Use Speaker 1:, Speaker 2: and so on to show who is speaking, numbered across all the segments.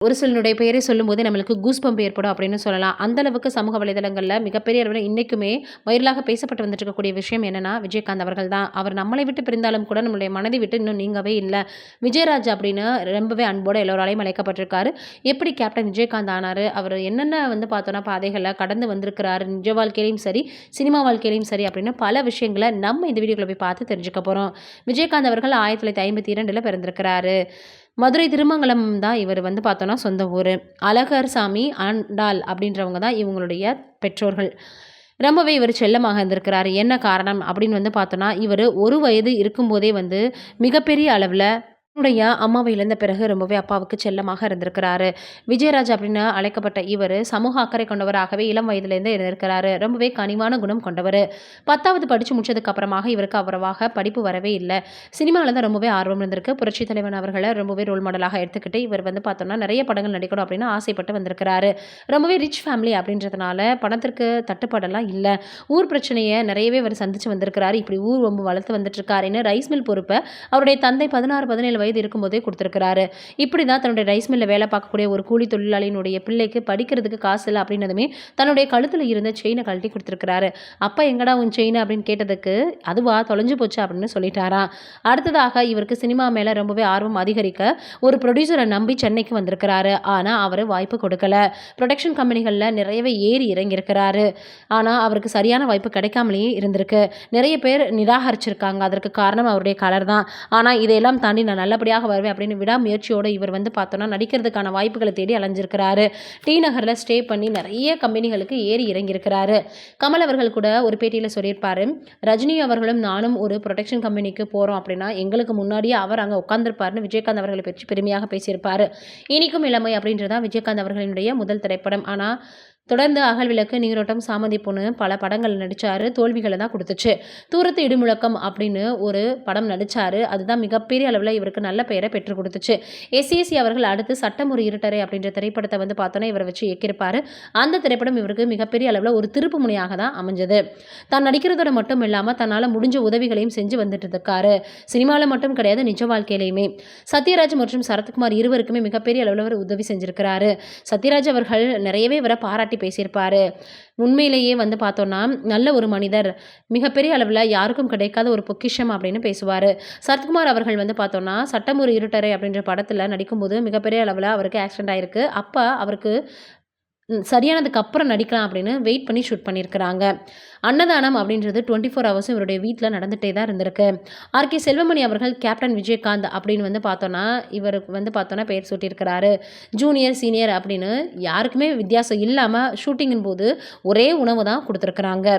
Speaker 1: ஒரு சிலருடைய பெயரை சொல்லும்போதே நம்மளுக்கு கூஸ்பம்ப் ஏற்படும் அப்படின்னு சொல்லலாம். அந்த அளவுக்கு சமூக வலைதளங்கள்ல மிகப்பெரிய அளவில இன்னைக்குமே வைரலாக பேசப்பட்டு வந்துட்டு இருக்கக்கூடிய விஷயம் என்னன்னா, விஜயகாந்த் அவர்கள் தான். அவர் நம்மளை விட்டு பிரிந்தாலும் கூட நம்மளுடைய மனதை விட்டு இன்னும் நீங்கவே இல்ல. விஜயராஜ் அப்படின்னு ரொம்பவே அன்போட எல்லோராலயும் அழைக்கப்பட்டிருக்காரு. எப்படி கேப்டன் விஜயகாந்த் ஆனாரு? அவர் என்னென்ன பார்த்தோம்னா பாதைகள கடந்து வந்திருக்கிறாரு. நிஜ வாழ்க்கையிலயும் சரி, சினிமா வாழ்க்கையிலயும் சரி அப்படின்னு பல விஷயங்கள நம்ம இந்த வீடியோக்குள்ள போய் பார்த்து தெரிஞ்சுக்க போறோம். விஜயகாந்த் அவர்கள் 1952ல பிறந்திருக்கிறாரு. மதுரை திருமங்கலம் தான் இவர் பார்த்தோன்னா சொந்த ஊர். அழகர் சாமி, ஆண்டாள் அப்படின்றவங்க தான் இவங்களுடைய பெற்றோர்கள். ரொம்பவே இவர் செல்லமாக இருந்திருக்கிறாரு. என்ன காரணம் அப்படின்னு பார்த்தோன்னா, இவர் 1 வயது இருக்கும்போதே மிகப்பெரிய அளவுல தன்னுடைய அம்மாவை இழந்த பிறகு ரொம்பவே அப்பாவுக்கு செல்லமாக இருந்திருக்கிறாரு. விஜயராஜ் அப்படின்னு அழைக்கப்பட்ட இவர் சமூக அக்கறை கொண்டவராகவே இளம் வயதிலேருந்தே இருந்திருக்கிறாரு. ரொம்பவே கனிவான குணம் கொண்டவர். 10வது படிச்சு முடிச்சதுக்கு அப்புறமாக இவருக்கு அவ்வளவாக படிப்பு வரவே இல்ல. சினிமால தான் ரொம்பவே ஆர்வம் இருந்திருக்கு. புரட்சி தலைவன் அவர்கள ரொம்பவே ரோல் மாடலாக எடுத்துக்கிட்டு இவர் பார்த்தோம்னா நிறைய படங்கள் நடிக்கணும் அப்படின்னு ஆசைப்பட்டு வந்திருக்கிறாரு. ரொம்பவே ரிச் ஃபேமிலி அப்படின்றதுனால பணத்திற்கு தட்டுப்பாடெல்லாம் இல்ல. ஊர் பிரச்சனைய நிறையவே இவர் சந்திச்சு வந்திருக்கிறாரு. இப்படி ஊர் ரொம்ப வளர்த்து வந்துட்டு இருக்காருன்னு ரைஸ் மில் பொறுப்ப அவருடைய தந்தை 16, 17 வயது இருக்கும்போதே கொடுத்திருக்கிறாரு. இப்படிதான் தன்னுடைய ரைஸ் மில்ல வேலை பார்க்கக்கூடிய ஒரு கூலி தொழிலாளியினுடைய பிள்ளைக்கு படிக்கிறதுக்கு காசு இல்ல அப்படின்னதுமே தன்னுடைய கழுத்துல இருந்த செயினை கழட்டி கொடுத்திருக்கிறாரு. அப்ப எங்கடா உன் செயின் அப்படின்னு கேட்டதுக்கு, அதுவா தொலைஞ்சு போச்சு அப்படின்னு சொல்லிட்டாராம். அடுத்ததாக இவருக்கு சினிமா மேல ரொம்பவே ஆர்வம் அதிகரிக்க ஒரு ப்ரொடியூசரை நம்பி சென்னைக்கு வந்திருக்கிறாரு. ஆனா அவரு வாய்ப்பு கொடுக்கல. ப்ரொடக்ஷன் கம்பெனிகள்ல நிறையவே ஏறி இறங்கி இருக்கிறாரு. ஆனா அவருக்கு சரியான வாய்ப்பு கிடைக்காமலேயே இருந்திருக்கு. நிறைய பேர் நிராகரிச்சிருக்காங்க. அதற்கு காரணம் அவருடைய கலர் தான். ஆனா இதையெல்லாம் தாண்டி நான் நல்லபடியாக வருவேன் அப்படின்னு விடாமுயற்சியோட இவர் பார்த்தோன்னா நடிக்கிறதுக்கான வாய்ப்புகளை தேடி அலைஞ்சிருக்கிறாரு. டி நகர்ல ஸ்டே பண்ணி நிறைய கம்பெனிகளுக்கு ஏறி இறங்கியிருக்கிறாரு. கமல் அவர்கள் கூட ஒரு பேட்டியில சொல்லியிருப்பாரு, ரஜினி அவர்களும் நானும் ஒரு ப்ரொடக்ஷன் கம்பெனிக்கு போறோம் அப்படின்னா எங்களுக்கு முன்னாடியே அவர் அங்க உட்கார்ந்திருப்பாருன்னு விஜயகாந்த் அவர்களை பற்றி பெருமையாக பேசியிருப்பாரு. இனிக்கும் இளமை அப்படின்றதான் விஜயகாந்த் அவர்களினுடைய முதல் திரைப்படம். ஆனா தொடர்ந்து அகல் விளக்கு, நீரோட்டம், சாமந்தி பொண்ணு பல படங்கள் நடிச்சாரு. தோல்விகளை தான் கொடுத்துச்சு. தூரத்து இடிமுழக்கம் அப்படின்னு ஒரு படம் நடிச்சாரு. அதுதான் மிகப்பெரிய அளவில் இவருக்கு நல்ல பெயரை பெற்றுக் கொடுத்துச்சு. எஸ்ஏசி அவர்கள் அடுத்து சட்டம் ஒரு இருட்டரை அப்படின்ற திரைப்படத்தை பார்த்தோன்னா இவரை வச்சு இயக்கியிருப்பாரு. அந்த திரைப்படம் இவருக்கு மிகப்பெரிய அளவில் ஒரு திருப்பு முனையாக தான் அமைஞ்சது. தான் நடிக்கிறதோட மட்டும் இல்லாமல் தன்னால் முடிஞ்ச உதவிகளையும் செஞ்சு வந்துட்டு இருக்காரு. சினிமாவில் மட்டும் கிடையாது, நிஜ வாழ்க்கையிலையுமே. சத்யராஜ் மற்றும் சரத்குமார் இருவருக்குமே மிகப்பெரிய அளவில் அவர் உதவி செஞ்சிருக்கிறாரு. சத்யராஜ் அவர்கள் நிறையவே இவரை பாராட்டி பேசியிருப்பாரு. உண்மையிலேயே பார்த்தோன்னா நல்ல ஒரு மனிதர், மிகப்பெரிய அளவில் யாருக்கும் கிடைக்காத ஒரு பொக்கிஷம் அப்படின்னு பேசுவார். சரத்குமார் அவர்கள் பார்த்தோன்னா சட்டம் ஒரு இருட்டரை அப்படின்ற படத்தில் நடிக்கும்போது மிகப்பெரிய அளவில் அவருக்கு ஆக்சிடென்ட் ஆயிருக்கு. அப்போ அவருக்கு சரியானதுக்கு அப்புறம் நடிக்கலாம் அப்படின்னு வெயிட் பண்ணி ஷூட் பண்ணியிருக்கிறாங்க. அன்னதானம் அப்படின்றது 24 ஹவர்ஸும் இவருடைய வீட்டில் நடந்துகிட்டே தான் இருந்திருக்கு. ஆர்கே செல்வமணி அவர்கள் கேப்டன் விஜயகாந்த் அப்படின்னு பார்த்தோன்னா இவருக்கு பார்த்தோன்னா பெயர் சூட்டியிருக்கிறாரு. ஜூனியர், சீனியர் அப்படின்னு யாருக்குமே வித்தியாசம் இல்லாமல் ஷூட்டிங்கின் போது ஒரே உணவு தான் கொடுத்துருக்குறாங்க.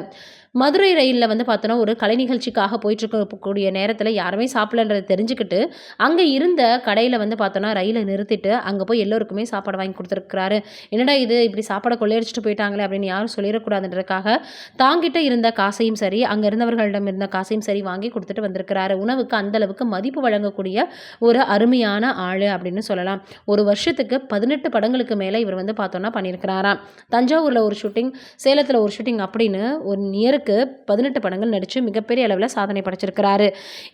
Speaker 1: மதுரை ரயிலில் பார்த்தோன்னா ஒரு கலை நிகழ்ச்சிக்காக போயிட்டுருக்கக்கூடிய நேரத்தில் யாருமே சாப்பிடலன்றதை தெரிஞ்சுக்கிட்டு அங்கே இருந்த கடையில் பார்த்தோன்னா ரயிலை நிறுத்திட்டு அங்கே போய் எல்லோருக்குமே சாப்பாடு வாங்கி கொடுத்துருக்குறாரு. என்னடா இது இப்படி சாப்பாடை கொள்ளையடிச்சிட்டு போயிட்டாங்களே அப்படின்னு யாரும் சொல்லிடக்கூடாதுன்றதுக்காக தாங்கிட்ட இருந்த காசையும் சரி, அங்கே இருந்தவர்களிடம் இருந்த காசையும் சரி வாங்கி கொடுத்துட்டு வந்திருக்கிறாரு. உணவுக்கு அந்த அளவுக்கு மதிப்பு வழங்கக்கூடிய ஒரு அருமையான ஆள் அப்படின்னு சொல்லலாம். ஒரு வருஷத்துக்கு 18 படங்களுக்கு மேலே இவர் பார்த்தோன்னா பண்ணியிருக்கிறாராம். தஞ்சாவூரில் ஒரு ஷூட்டிங், சேலத்தில் ஒரு ஷூட்டிங் அப்படின்னு ஒரு நியருக்கு 18 படங்கள் நடித்து மிகப்பெரிய அளவில் சாதனை படைச்சிருக்கிறாரு.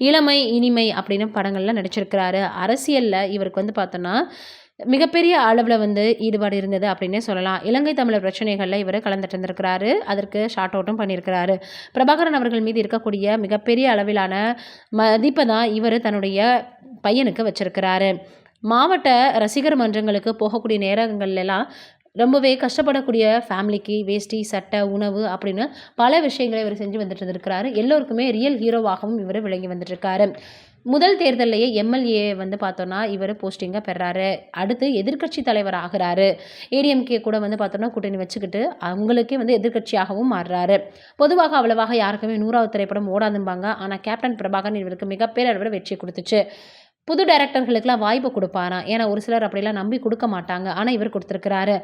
Speaker 1: இளமை, இனிமை அப்படின்னு படங்கள்லாம் நடிச்சிருக்கிறாரு. அரசியலில் இவருக்கு பார்த்தோன்னா மிகப்பெரிய அளவில் ஈடுபாடு இருந்தது அப்படின்னே சொல்லலாம். இலங்கை தமிழர் பிரச்சனைகளில் இவர் கலந்துட்டு இருந்திருக்கிறாரு. அதற்கு ஷார்ட் அவுட்டும் பண்ணியிருக்கிறாரு. பிரபாகரன் அவர்கள் மீது இருக்கக்கூடிய மிகப்பெரிய அளவிலான மதிப்பை தான் இவர் தன்னுடைய பையனுக்கு வச்சிருக்கிறாரு. மாவட்ட ரசிகர் மன்றங்களுக்கு போகக்கூடிய நேரங்கள்லாம் ரொம்பவே கஷ்டப்படக்கூடிய ஃபேமிலிக்கு வேஷ்டி, சட்டை, உணவு அப்படின்னு பல விஷயங்களை இவர் செஞ்சு வந்துட்டு இருந்திருக்கிறாரு. எல்லோருக்குமே ரியல் ஹீரோவாகவும் இவர் விளங்கி வந்துட்டுருக்காரு. முதல் தேர்தலையே எம்எல்ஏ பார்த்தோன்னா இவர் போஸ்டிங்கை பெறாரு. அடுத்து எதிர்க்கட்சி தலைவர் ஆகிறாரு. ஏடிஎம்கே கூட பார்த்தோன்னா கூட்டணி வச்சுக்கிட்டு அவங்களுக்கே எதிர்க்கட்சியாகவும் மாறுறாரு. பொதுவாக அவ்வளவாக யாருக்குமே 100வது திரைப்படம் ஓடாதும்பாங்க. ஆனால் கேப்டன் பிரபாகரன் இவருக்கு மிகப்பெரிய அளவில் வெற்றி கொடுத்துச்சு. புது டைரக்டர்களுக்கெல்லாம் வாய்ப்பு கொடுப்பாராம். ஏன்னா ஒரு சிலர் அப்படிலாம் நம்பி கொடுக்க மாட்டாங்க. ஆனால் இவர் கொடுத்துருக்கிறாரு.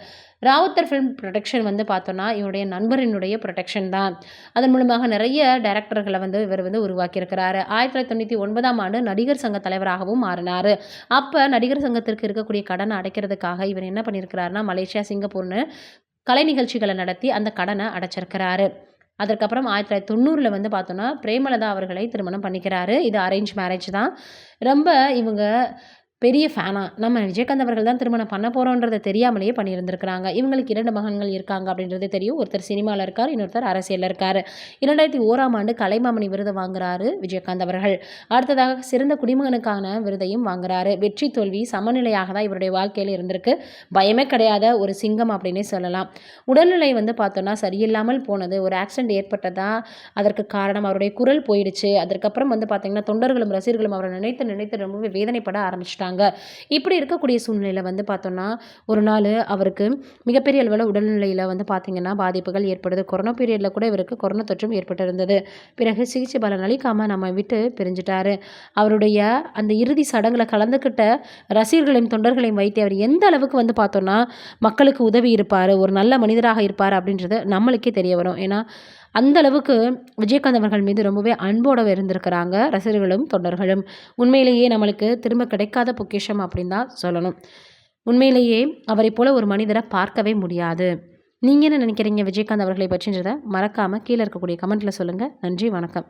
Speaker 1: ராவுத்தர் ஃபிலிம் ப்ரொடக்ஷன் பார்த்தோன்னா இவருடைய நண்பரினுடைய ப்ரொடக்ஷன் தான். அதன் மூலமாக நிறைய டைரக்டர்களை இவர் உருவாக்கியிருக்கிறாரு. 1999ஆம் ஆண்டு நடிகர் சங்க தலைவராகவும் மாறினார். அப்போ நடிகர் சங்கத்திற்கு இருக்கக்கூடிய கடனை அடைக்கிறதுக்காக இவர் என்ன பண்ணியிருக்கிறாருன்னா மலேசியா, சிங்கப்பூர்னு கலை நிகழ்ச்சிகளை நடத்தி அந்த கடனை அடைச்சிருக்கிறாரு. அதற்கப்புறம் 1990 பார்த்தோன்னா பிரேமலதா அவர்களை திருமணம் பண்ணிக்கிறாரு. இது அரேஞ்ச் மேரேஜ் தான். ரொம்ப இவங்க பெரிய ஃபேனா நம்ம விஜயகாந்த் அவர்கள் தான் திருமணம் பண்ண போகிறோன்றத தெரியாமலேயே பண்ணியிருந்திருக்கிறாங்க. இவங்களுக்கு 2 மகன்கள் இருக்காங்க அப்படின்றது தெரியும். ஒருத்தர் சினிமாவில் இருக்கார், இன்னொருத்தர் அரசியலில் இருக்கார். 2001ஆம் ஆண்டு கலைமாமணி விருது வாங்குறாரு விஜயகாந்த் அவர்கள். அடுத்ததாக சிறந்த குடிமகனுக்கான விருதையும் வாங்குறாரு. வெற்றி தோல்வி சமநிலையாக தான் இவருடைய வாழ்க்கையில் இருந்திருக்கு. பயமே கிடையாத ஒரு சிங்கம் அப்படின்னே சொல்லலாம். உடல்நிலை பார்த்தோன்னா சரியில்லாமல் போனது. ஒரு ஆக்சிடென்ட் ஏற்பட்டதா அதற்கு காரணம். அவருடைய குரல் போயிடுச்சு. அதற்கப்புறம் பார்த்தீங்கன்னா தொண்டர்களும் ரசிகர்களும் அவரை நினைத்து நினைத்து ரொம்பவே வேதனைப்பட ஆரம்பிச்சிட்டாங்க. இப்படி இருக்கக்கூடிய சூழ்நிலையில் பார்த்தோன்னா ஒரு நாள் அவருக்கு மிகப்பெரிய அளவில் உடல்நிலையில் பார்த்தீங்கன்னா பாதிப்புகள் ஏற்படுது. கொரோனா பீரியடில் கூட இவருக்கு கொரோனா தொற்றும் ஏற்பட்டிருந்தது. பிறகு சிகிச்சை பலன் அளிக்காமல் நம்ம விட்டு பிரிஞ்சிட்டாரு. அவருடைய அந்த இறுதி சடங்கில் கலந்துக்கிட்ட ரசிகர்களையும் தொண்டர்களையும் வைத்து அவர் எந்த அளவுக்கு பார்த்தோன்னா மக்களுக்கு உதவி இருப்பார், ஒரு நல்ல மனிதராக இருப்பார் அப்படின்றது நம்மளுக்கே தெரிய வரும். ஏன்னா அந்த அளவுக்கு விஜயகாந்த் அவர்கள் மீது ரொம்பவே அன்போடு இருந்திருக்கிறாங்க ரசிகர்களும் தொண்டர்களும். உண்மையிலேயே நம்மளுக்கு திரும்ப கிடைக்காத பொக்கிஷம் அப்படின்னு தான் சொல்லணும். உண்மையிலேயே அவரை போல ஒரு மனிதரை பார்க்கவே முடியாது. நீங்கள் என்ன நினைக்கிறீங்க விஜயகாந்த் அவர்களை பற்றின்றதை மறக்காமல் கீழே இருக்கக்கூடிய கமெண்ட்டில் சொல்லுங்கள். நன்றி, வணக்கம்.